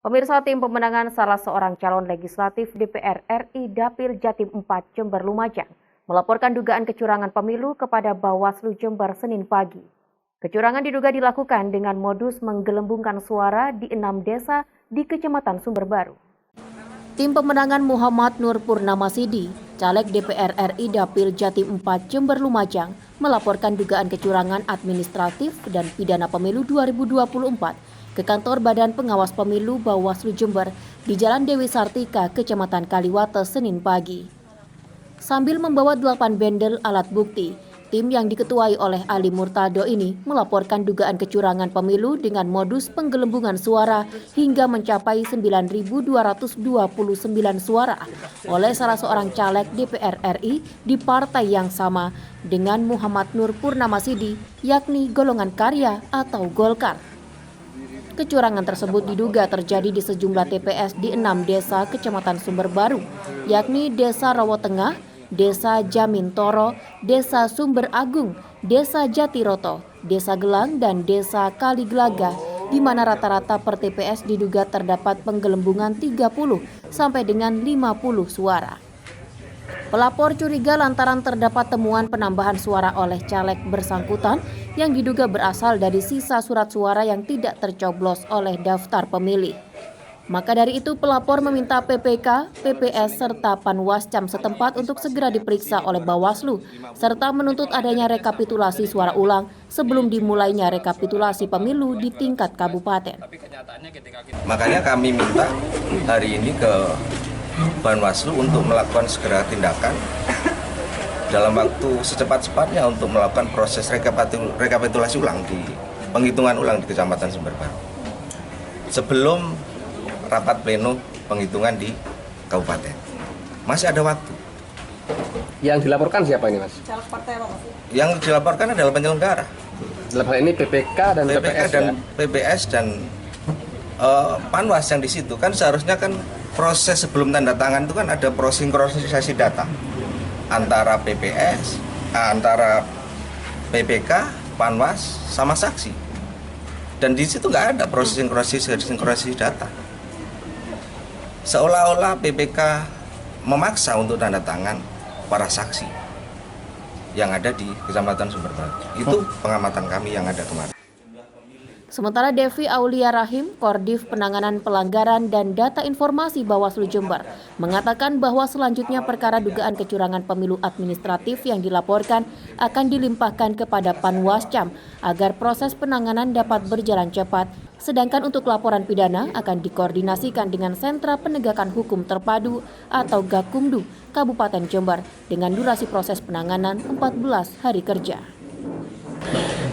Pemirsa, tim pemenangan salah seorang calon legislatif DPR RI Dapil Jatim 4 Jember Lumajang melaporkan dugaan kecurangan pemilu kepada Bawaslu Jember Senin pagi. Kecurangan diduga dilakukan dengan modus menggelembungkan suara di 6 desa di Kecamatan Sumber Baru. Tim pemenangan Muhammad Nur Purnamasidi, caleg DPR RI Dapil Jatim 4 Jember Lumajang, melaporkan dugaan kecurangan administratif dan pidana pemilu 2024 ke kantor Badan Pengawas Pemilu Bawaslu Jember di Jalan Dewi Sartika, Kecamatan Kaliwate, Senin pagi. Sambil membawa 8 bendel alat bukti, tim yang diketuai oleh Ali Murtado ini melaporkan dugaan kecurangan pemilu dengan modus penggelembungan suara hingga mencapai 9.229 suara oleh salah seorang caleg DPR RI di partai yang sama dengan Muhammad Nur Purnamasidi, yakni golongan karya atau Golkar. Kecurangan tersebut diduga terjadi di sejumlah TPS di 6 desa Kecamatan Sumber Baru, yakni Desa Rawo Tengah, Desa Jamintoro, Desa Sumber Agung, Desa Jatiroto, Desa Gelang, dan Desa Kaliglaga, di mana rata-rata per TPS diduga terdapat penggelembungan 30 sampai dengan 50 suara. Pelapor curiga lantaran terdapat temuan penambahan suara oleh caleg bersangkutan yang diduga berasal dari sisa surat suara yang tidak tercoblos oleh daftar pemilih. Maka dari itu pelapor meminta PPK, PPS, serta Panwascam setempat untuk segera diperiksa oleh Bawaslu, serta menuntut adanya rekapitulasi suara ulang sebelum dimulainya rekapitulasi pemilu di tingkat kabupaten. Makanya kami minta hari ini ke Panwaslu untuk melakukan segera tindakan dalam waktu secepat-cepatnya untuk melakukan proses rekapitulasi ulang di penghitungan ulang di Kecamatan Sumber Baru sebelum rapat pleno penghitungan di kabupaten. Masih ada waktu. Yang dilaporkan siapa ini, Mas? Yang dilaporkan adalah penyelenggara. Dalam hal ini PPK dan PPS dan Panwas yang di situ kan seharusnya kan proses sebelum tanda tangan itu kan ada prosinkronisasi data antara PPS, antara PPK, Panwas sama saksi. Dan di situ nggak ada proses sinkronisasi data. Seolah-olah PPK memaksa untuk tanda tangan para saksi yang ada di Kecamatan Sumber Baru. Itu pengamatan kami yang ada kemarin. Sementara Devi Aulia Rahim, Kordif Penanganan Pelanggaran dan Data Informasi Bawaslu Jember, mengatakan bahwa selanjutnya perkara dugaan kecurangan pemilu administratif yang dilaporkan akan dilimpahkan kepada Panwascam agar proses penanganan dapat berjalan cepat, sedangkan untuk laporan pidana akan dikoordinasikan dengan Sentra Penegakan Hukum Terpadu atau Gakumdu Kabupaten Jember dengan durasi proses penanganan 14 hari kerja.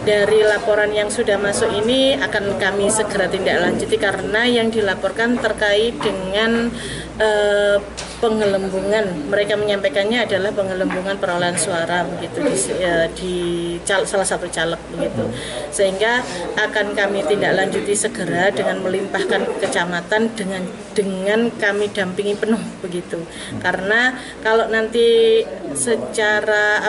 Dari laporan yang sudah masuk ini akan kami segera tindak lanjuti karena yang dilaporkan terkait dengan penggelembungan. Mereka menyampaikannya adalah penggelembungan perolehan suara begitu di salah satu caleg begitu. Sehingga akan kami tindak lanjuti segera dengan melimpahkan ke kecamatan dengan kami dampingi penuh begitu. Karena kalau nanti secara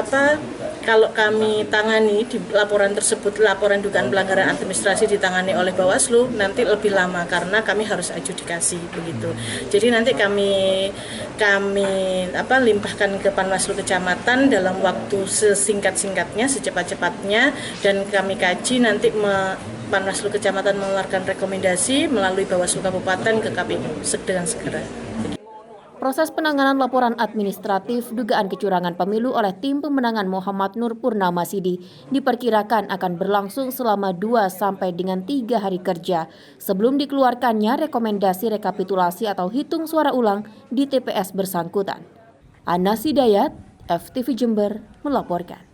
kalau kami tangani di laporan tersebut, laporan dugaan pelanggaran administrasi ditangani oleh Bawaslu, nanti lebih lama karena kami harus adjudikasi begitu. Jadi nanti kami limpahkan ke Panwaslu Kecamatan dalam waktu sesingkat-singkatnya, secepat-cepatnya, dan kami kaji nanti Panwaslu Kecamatan mengeluarkan rekomendasi melalui Bawaslu Kabupaten ke KPU dengan segera. Proses penanganan laporan administratif dugaan kecurangan pemilu oleh tim pemenangan Muhammad Nur Purnamasidi diperkirakan akan berlangsung selama 2 sampai dengan 3 hari kerja sebelum dikeluarkannya rekomendasi rekapitulasi atau hitung suara ulang di TPS bersangkutan. Anas Hidayat, FTV Jember melaporkan.